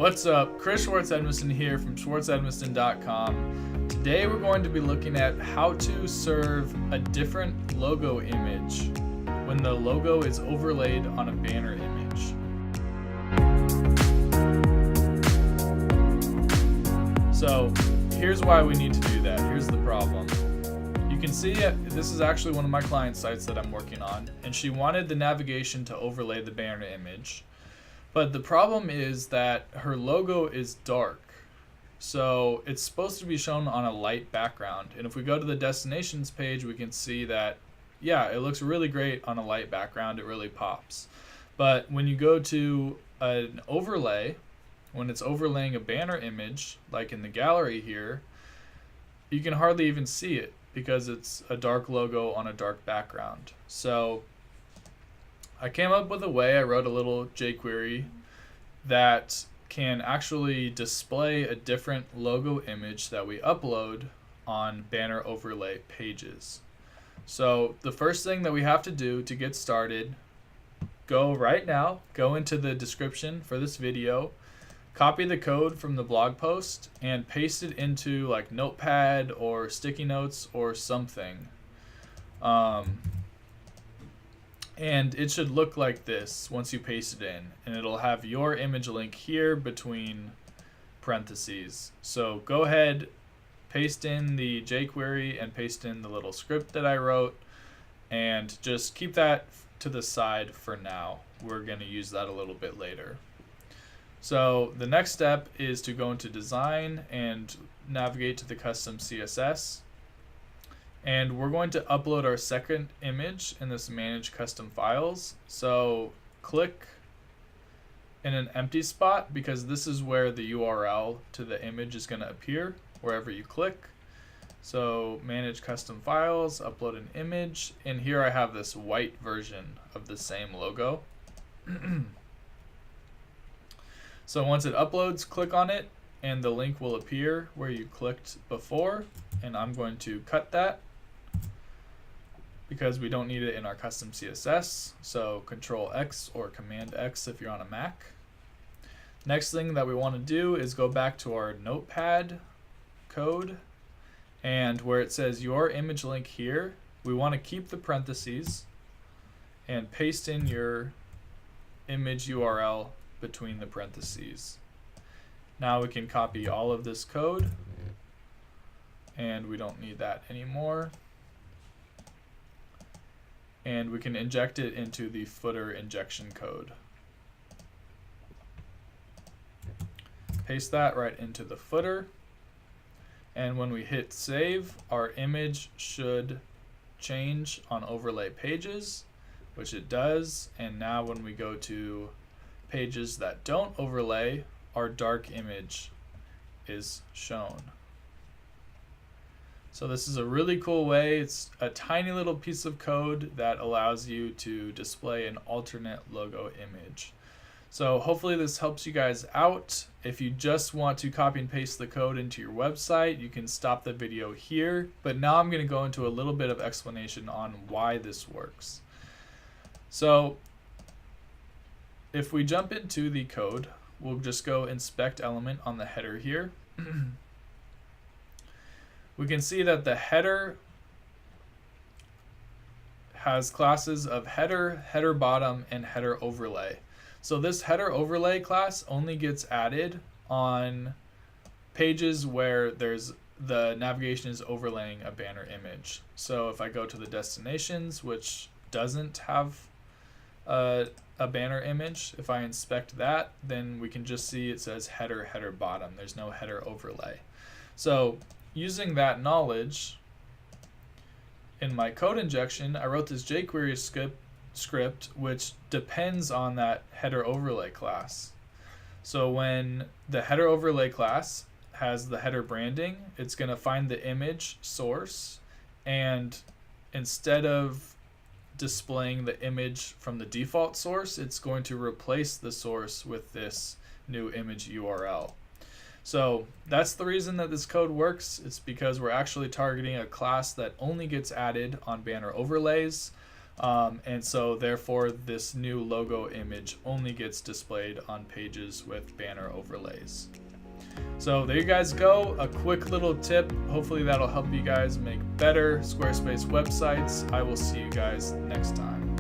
What's up? Chris Schwartz-Edmiston here from schwartzedmiston.com. Today we're going to be looking at how to serve a different logo image when the logo is overlaid on a banner image. So here's why we need to do that. Here's the problem. You can see this is actually one of my client sites that I'm working on, and she wanted the navigation to overlay the banner image. But the problem is that her logo is dark. So it's supposed to be shown on a light background. And if we go to the destinations page, we can see that, yeah, it looks really great on a light background. It really pops. But when you go to an overlay, when it's overlaying a banner image, like in the gallery here, you can hardly even see it because it's a dark logo on a dark background. So I came up with a way. I wrote a little jQuery that can actually display a different logo image that we upload on banner overlay pages. So the first thing that we have to do to get started, go into the description for this video, copy the code from the blog post and paste it into like Notepad or sticky notes or something. And it should look like this once you paste it in, and it'll have your image link here between parentheses. So go ahead, paste in the jQuery and paste in the little script that I wrote, and just keep that to the side for now. We're going to use that a little bit later. So the next step is to go into design and navigate to the custom CSS. And we're going to upload our second image in this manage custom files. So click in an empty spot because this is where the URL to the image is going to appear wherever you click. So manage custom files, upload an image, and here I have this white version of the same logo. So once it uploads, click on it and the link will appear where you clicked before, and I'm going to cut that because we don't need it in our custom CSS. So Control X or Command X if you're on a Mac. Next thing that we want to do is go back to our Notepad code, and where it says your image link here, we want to keep the parentheses and paste in your image URL between the parentheses. Now we can copy all of this code, and we don't need that anymore. And we can inject it into the footer injection code. Paste that right into the footer, and when we hit save, our image should change on overlay pages, which it does. And now when we go to pages that don't overlay, our dark image is shown. So this is a really cool way. It's a tiny little piece of code that allows you to display an alternate logo image. So hopefully this helps you guys out. If you just want to copy and paste the code into your website, you can stop the video here. But now I'm going to go into a little bit of explanation on why this works. So if we jump into the code, we'll just go inspect element on the header here. We can see that the header has classes of header, header bottom, and header overlay. So this header overlay class only gets added on pages where the navigation is overlaying a banner image. So if I go to the destinations, which doesn't have a banner image, if I inspect that, then we can just see it says header, header bottom. There's no header overlay. So using that knowledge, in my code injection, I wrote this jQuery script which depends on that header overlay class. So when the header overlay class has the header branding, it's going to find the image source, and instead of displaying the image from the default source, it's going to replace the source with this new image URL. So that's the reason that this code works. It's because we're actually targeting a class that only gets added on banner overlays. And so therefore this new logo image only gets displayed on pages with banner overlays. So there you guys go, a quick little tip. Hopefully that'll help you guys make better Squarespace websites. I will see you guys next time.